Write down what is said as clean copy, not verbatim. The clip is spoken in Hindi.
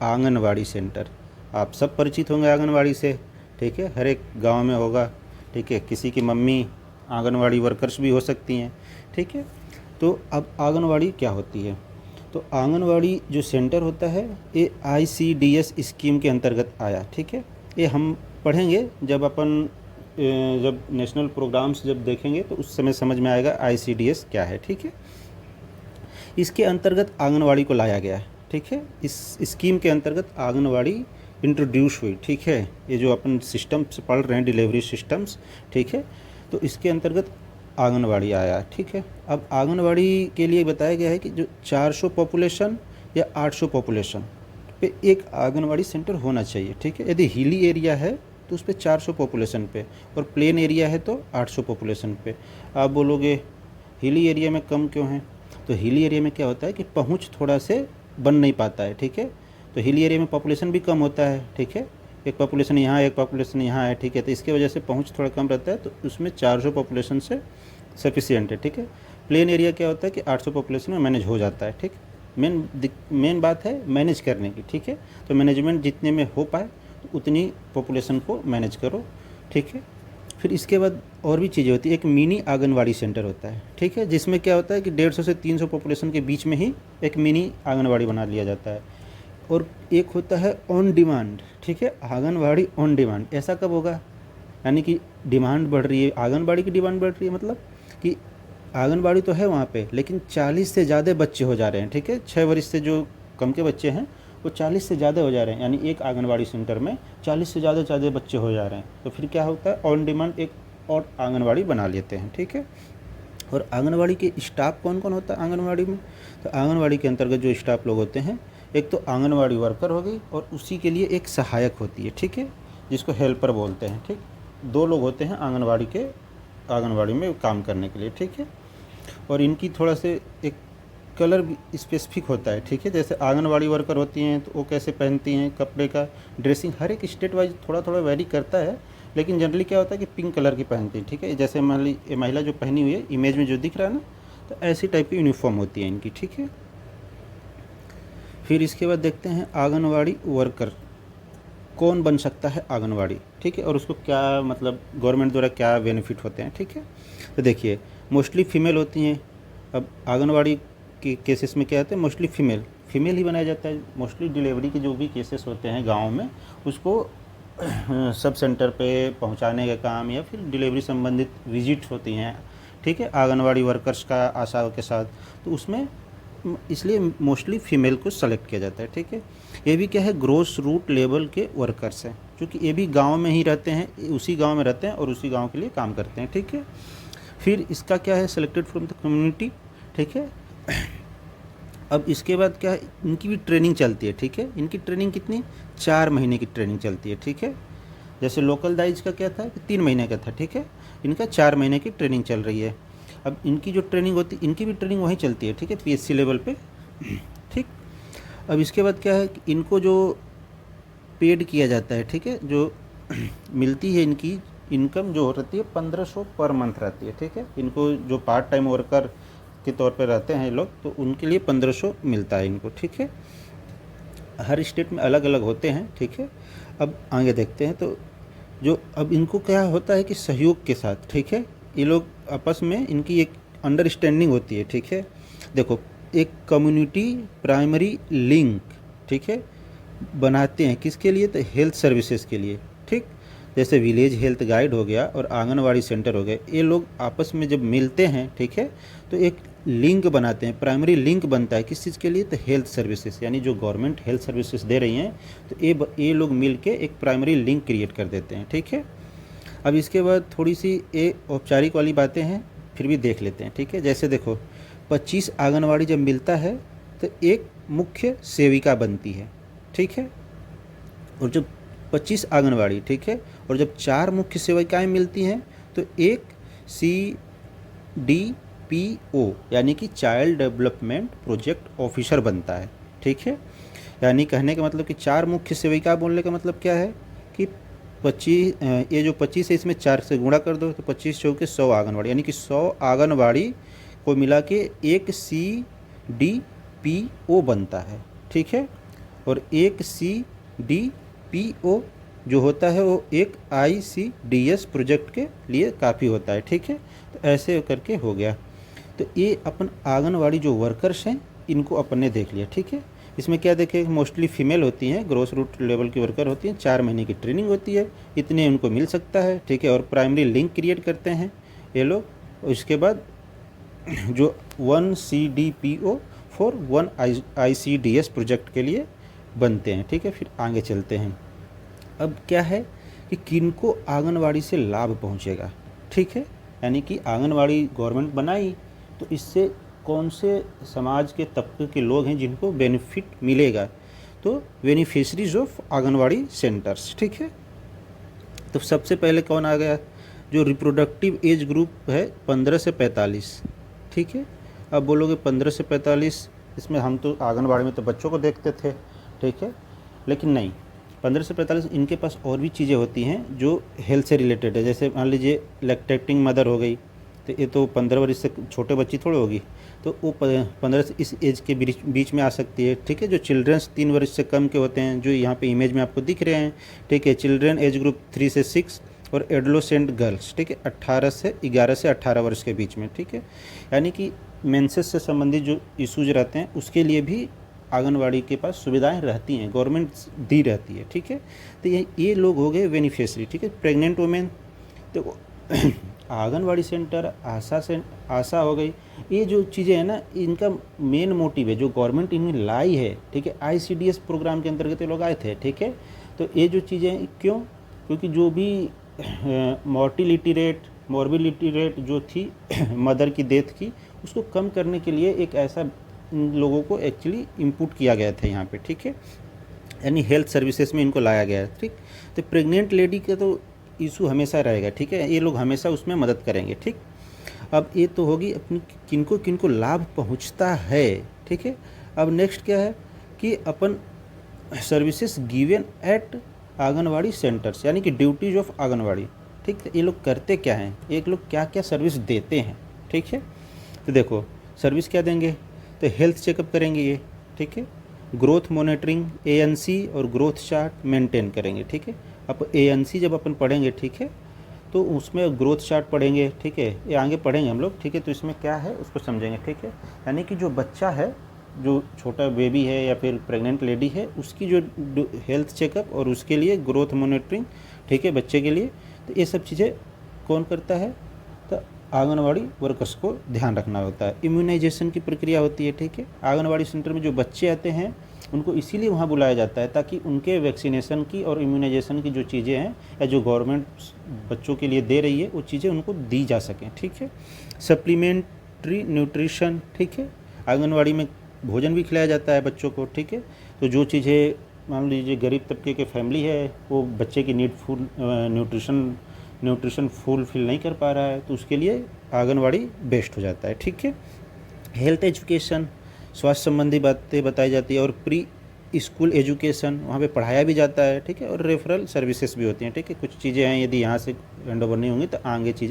आंगनवाड़ी सेंटर। आप सब परिचित होंगे आंगनवाड़ी से, ठीक है, हर एक गांव में होगा, ठीक है, किसी की मम्मी आंगनवाड़ी वर्कर्स भी हो सकती हैं, ठीक है। तो अब आंगनवाड़ी क्या होती है? तो आंगनवाड़ी जो सेंटर होता है ये ICDS स्कीम के अंतर्गत आया, ठीक है। ये हम पढ़ेंगे जब अपन जब नेशनल प्रोग्राम्स जब देखेंगे तो उस समय समझ में आएगा ICDS क्या है, ठीक है। इसके अंतर्गत आंगनवाड़ी को लाया गया है, ठीक है। इस स्कीम के अंतर्गत आंगनवाड़ी इंट्रोड्यूस हुई, ठीक है। ये जो अपन सिस्टम्स पढ़ रहे हैं, डिलीवरी सिस्टम्स, ठीक है, तो इसके अंतर्गत आंगनवाड़ी आया, ठीक है। अब आंगनवाड़ी के लिए बताया गया है कि जो 400 पॉपुलेशन या 800 पॉपुलेशन पे एक आंगनवाड़ी सेंटर होना चाहिए, ठीक है। यदि हिली एरिया है तो उस पर 400 पॉपुलेशन पे, और प्लेन एरिया है तो 800 पॉपुलेशन पे। आप बोलोगे हिली एरिया में कम क्यों है? तो हिली एरिया में क्या होता है कि पहुंच थोड़ा से बन नहीं पाता है, ठीक है। तो हिली एरिया में पॉपुलेशन भी कम होता है, ठीक है, एक पॉपुलेशन यहाँ एक पॉपुलेशन यहाँ है, ठीक है, तो इसके वजह से पहुंच थोड़ा कम रहता है, तो उसमें 400 पॉपुलेशन से सफिशिएंट है, ठीक है। प्लेन एरिया क्या होता है कि 800 पॉपुलेशन में मैनेज हो जाता है, ठीक। मेन बात है मैनेज करने की, ठीक है। तो मैनेजमेंट जितने में हो पाए तो उतनी पॉपुलेशन को मैनेज करो, ठीक है। फिर इसके बाद और भी चीज़ें होती है, एक मिनी आंगनवाड़ी सेंटर होता है, ठीक है, जिसमें क्या होता है कि 150 से 300 पॉपुलेशन के बीच में ही एक मिनी आंगनवाड़ी बना लिया जाता है। और एक होता है ऑन डिमांड, ठीक है, आंगनवाड़ी ऑन डिमांड। ऐसा कब होगा? यानी कि डिमांड बढ़ रही है, आंगनवाड़ी की डिमांड बढ़ रही है, मतलब कि आंगनवाड़ी तो है वहाँ पे, लेकिन 40 से ज़्यादा बच्चे हो जा रहे हैं, ठीक है। 6 वर्ष से जो कम के बच्चे हैं वो 40 से ज़्यादा हो जा रहे हैं, यानी एक आंगनवाड़ी सेंटर में 40 से ज़्यादा बच्चे हो जा रहे हैं। तो फिर क्या होता है, ऑन डिमांड एक और आंगनवाड़ी बना लेते हैं, ठीक है। और आंगनवाड़ी के स्टाफ कौन कौन होता है आंगनवाड़ी में? तो आंगनवाड़ी के अंतर्गत जो स्टाफ लोग होते हैं, एक तो आंगनवाड़ी वर्कर हो गई और उसी के लिए एक सहायक होती है, ठीक है, जिसको हेल्पर बोलते हैं, ठीक। 2 लोग होते हैं आंगनवाड़ी में काम करने के लिए, ठीक है। और इनकी थोड़ा से एक कलर भी स्पेसिफिक होता है, ठीक है। जैसे आंगनवाड़ी वर्कर होती हैं तो वो कैसे पहनती हैं, कपड़े का ड्रेसिंग हर एक स्टेट वाइज थोड़ा थोड़ा वेरी करता है, लेकिन जनरली क्या होता है कि पिंक कलर की पहनती है, ठीक है। जैसे महिला जो पहनी हुई है इमेज में जो दिख रहा है ना, तो ऐसी टाइप की यूनिफॉर्म होती है इनकी, ठीक है। फिर इसके बाद देखते हैं आंगनवाड़ी वर्कर कौन बन सकता है आंगनवाड़ी, ठीक है, और उसको क्या मतलब गवर्नमेंट द्वारा क्या बेनिफिट होते हैं, ठीक है। तो देखिए मोस्टली फीमेल होती हैं। अब आंगनवाड़ी के केसेस में क्या होता है, मोस्टली फीमेल ही बनाया जाता है। मोस्टली डिलीवरी के जो भी केसेस होते हैं गाँव में, उसको सब सेंटर पे पहुंचाने का काम या फिर डिलीवरी संबंधित विजिट होती हैं, ठीक है, आंगनवाड़ी वर्कर्स का आशा के साथ, तो उसमें इसलिए मोस्टली फीमेल को सेलेक्ट किया जाता है, ठीक है। ये भी क्या है, ग्रोस रूट लेवल के वर्कर्स हैं, क्योंकि ये भी गांव में ही रहते हैं, उसी गांव में रहते हैं और उसी गांव के लिए काम करते हैं, ठीक है। फिर इसका क्या है, सेलेक्टेड फ्रॉम द कम्युनिटी, ठीक है। अब इसके बाद क्या है, इनकी भी ट्रेनिंग चलती है, ठीक है। इनकी ट्रेनिंग कितनी, 4 महीने की ट्रेनिंग चलती है, ठीक है। जैसे लोकल दाइज का क्या था कि 3 महीने का था, ठीक है, इनका 4 महीने की ट्रेनिंग चल रही है। अब इनकी जो ट्रेनिंग होती है, इनकी भी ट्रेनिंग वहीं चलती है, ठीक है, PSC लेवल पे, ठीक। अब इसके बाद क्या है कि इनको जो पेड किया जाता है, ठीक है, जो मिलती है इनकी इनकम जो रहती है 1500 पर मंथ रहती है, ठीक है। इनको जो पार्ट टाइम वर्कर के तौर पे रहते हैं लोग, तो उनके लिए 1500 मिलता है इनको, ठीक है। हर स्टेट में अलग अलग होते हैं, ठीक है। अब आगे देखते हैं, तो जो अब इनको क्या होता है कि सहयोग के साथ, ठीक है, ये लोग आपस में इनकी एक अंडरस्टैंडिंग होती है, ठीक है। देखो एक कम्युनिटी प्राइमरी लिंक, ठीक है, बनाते हैं किसके लिए, तो हेल्थ सर्विसेज के लिए, ठीक। जैसे विलेज हेल्थ गाइड हो गया और आंगनवाड़ी सेंटर हो गए, ये लोग आपस में जब मिलते हैं, ठीक है, तो एक लिंक बनाते हैं, प्राइमरी लिंक बनता है किस चीज़ के लिए, तो हेल्थ सर्विसेज, यानी जो गवर्नमेंट हेल्थ सर्विसेज दे रही हैं, तो ये लोग मिल के एक प्राइमरी लिंक क्रिएट कर देते हैं, ठीक है। अब इसके बाद थोड़ी सी ये औपचारिक वाली बातें हैं, फिर भी देख लेते हैं, ठीक है। जैसे देखो 25 आंगनवाड़ी जब मिलता है तो एक मुख्य सेविका बनती है, ठीक है। और जब 25 आंगनवाड़ी, ठीक है, और जब 4 मुख्य सेविकाएं मिलती हैं तो एक CDPO यानी कि चाइल्ड डेवलपमेंट प्रोजेक्ट ऑफिसर बनता है, ठीक है। यानी कहने का मतलब कि 4 मुख्य सेविका बोलने का मतलब क्या है कि 25 ये जो 25 है इसमें 4 से गुणा कर दो तो 25 चौके 100 आंगनवाड़ी, यानी कि 100 आंगनवाड़ी को मिला के एक CDPO बनता है, ठीक है। और एक CDPO जो होता है वो एक ICDS प्रोजेक्ट के लिए काफ़ी होता है, ठीक है। तो ऐसे करके हो गया। तो ये अपन आंगनवाड़ी जो वर्कर्स हैं इनको अपन ने देख लिया, ठीक है। इसमें क्या देखें, मोस्टली फीमेल होती हैं, ग्रोस रूट लेवल की वर्कर होती हैं, 4 महीने की ट्रेनिंग होती है, इतने उनको मिल सकता है, ठीक है। और प्राइमरी लिंक क्रिएट करते हैं ये लोग। उसके बाद जो 1 CDPO फॉर 1 ICDS प्रोजेक्ट के लिए बनते हैं, ठीक है। फिर आगे चलते हैं। अब क्या है कि किनको आंगनवाड़ी से लाभ पहुंचेगा, ठीक है। यानी कि आंगनवाड़ी गवर्नमेंट बनाई तो इससे कौन से समाज के तबके के लोग हैं जिनको बेनिफिट मिलेगा, तो बेनिफिशरीज ऑफ आंगनवाड़ी सेंटर्स, ठीक है। तो सबसे पहले कौन आ गया, जो रिप्रोडक्टिव एज ग्रुप है 15 से 45, ठीक है। अब बोलोगे 15 से 45, इसमें हम तो आंगनवाड़ी में तो बच्चों को देखते थे, ठीक है। लेकिन नहीं, 15 से 45 इनके पास और भी चीज़ें होती हैं जो हेल्थ से रिलेटेड है। जैसे मान लीजिए लैक्टेटिंग मदर हो गई, तो ये तो 15 वर्ष से छोटे बच्ची थोड़ी होगी, तो वो 15 से इस एज के बीच में आ सकती है, ठीक है। जो चिल्ड्रंस 3 वर्ष से कम के होते हैं, जो यहाँ पे इमेज में आपको दिख रहे हैं, ठीक है। चिल्ड्रन एज ग्रुप 3 से 6 और एडोलेसेंट गर्ल्स, ठीक है, 11 से 18 वर्ष के बीच में, ठीक है। यानी कि मेंसेस से संबंधित जो इशूज रहते हैं उसके लिए भी आंगनवाड़ी के पास सुविधाएं रहती हैं, गवर्नमेंट दी रहती है, ठीक है। तो ये लोग हो गए बेनिफिशरी, ठीक है। प्रेग्नेंट वुमेन, तो आंगनवाड़ी सेंटर, आशा हो गई, ये जो चीज़ें हैं ना, इनका मेन मोटिव है जो गवर्नमेंट इन्हें लाई है, ठीक है। ICDS प्रोग्राम के अंतर्गत ये लोग आए थे, ठीक है। तो ये जो चीज़ें क्यों, क्योंकि जो भी मॉर्बिलिटी रेट जो थी मदर की डेथ की, उसको कम करने के लिए एक ऐसा लोगों को एक्चुअली इनपुट किया गया था यहाँ पे, ठीक है। यानी हेल्थ सर्विसेज में इनको लाया गया है, ठीक। तो प्रेग्नेंट लेडी का तो इशू हमेशा रहेगा, ठीक है। ये लोग हमेशा उसमें मदद करेंगे, ठीक। अब ये तो होगी अपनी किनको किनको लाभ पहुंचता है, ठीक है। अब नेक्स्ट क्या है कि अपन services given at anganwadi centres, यानी कि ड्यूटीज ऑफ आंगनवाड़ी, ठीक। तो ये लोग करते क्या हैं, एक लोग क्या क्या सर्विस देते हैं, ठीक है। तो देखो सर्विस क्या देंगे, तो हेल्थ चेकअप करेंगे ये, ठीक है। ग्रोथ मॉनिटरिंग, ANC और ग्रोथ चार्ट मेंटेन करेंगे, ठीक है। अब ANC जब अपन पढ़ेंगे, ठीक है, तो उसमें ग्रोथ चार्ट पढ़ेंगे, ठीक है। ये आगे पढ़ेंगे हम लोग, ठीक है। तो इसमें क्या है उसको समझेंगे, ठीक है। यानी कि जो बच्चा है, जो छोटा बेबी है या फिर प्रेग्नेंट लेडी है, उसकी जो हेल्थ चेकअप और उसके लिए ग्रोथ मॉनिटरिंग, ठीक है, बच्चे के लिए, तो ये सब चीज़ें कौन करता है, तो आंगनवाड़ी वर्कर्स को ध्यान रखना होता है। इम्यूनाइजेशन की प्रक्रिया होती है, ठीक है। आंगनवाड़ी सेंटर में जो बच्चे आते हैं उनको इसीलिए वहाँ बुलाया जाता है ताकि उनके वैक्सीनेशन की और इम्यूनाइजेशन की जो चीज़ें हैं या जो गवर्नमेंट बच्चों के लिए दे रही है वो चीज़ें उनको दी जा सकें, ठीक है। सप्लीमेंट्री न्यूट्रिशन, ठीक है, आंगनवाड़ी में भोजन भी खिलाया जाता है बच्चों को, ठीक है। तो जो चीज़ें मान लीजिए गरीब तबके के फैमिली है, वो बच्चे की न्यूट्रिशन फुलफिल नहीं कर पा रहा है, तो उसके लिए आंगनवाड़ी बेस्ट हो जाता है, ठीक है। हेल्थ एजुकेशन, स्वास्थ्य संबंधी बातें बताई जाती है, और प्री स्कूल एजुकेशन वहाँ पे पढ़ाया भी जाता है, ठीक है। और रेफरल सर्विसेज भी होती हैं, ठीक है। कुछ चीज़ें हैं, यदि यहाँ से हैंड ओवर नहीं होंगी तो आगे चीज़ें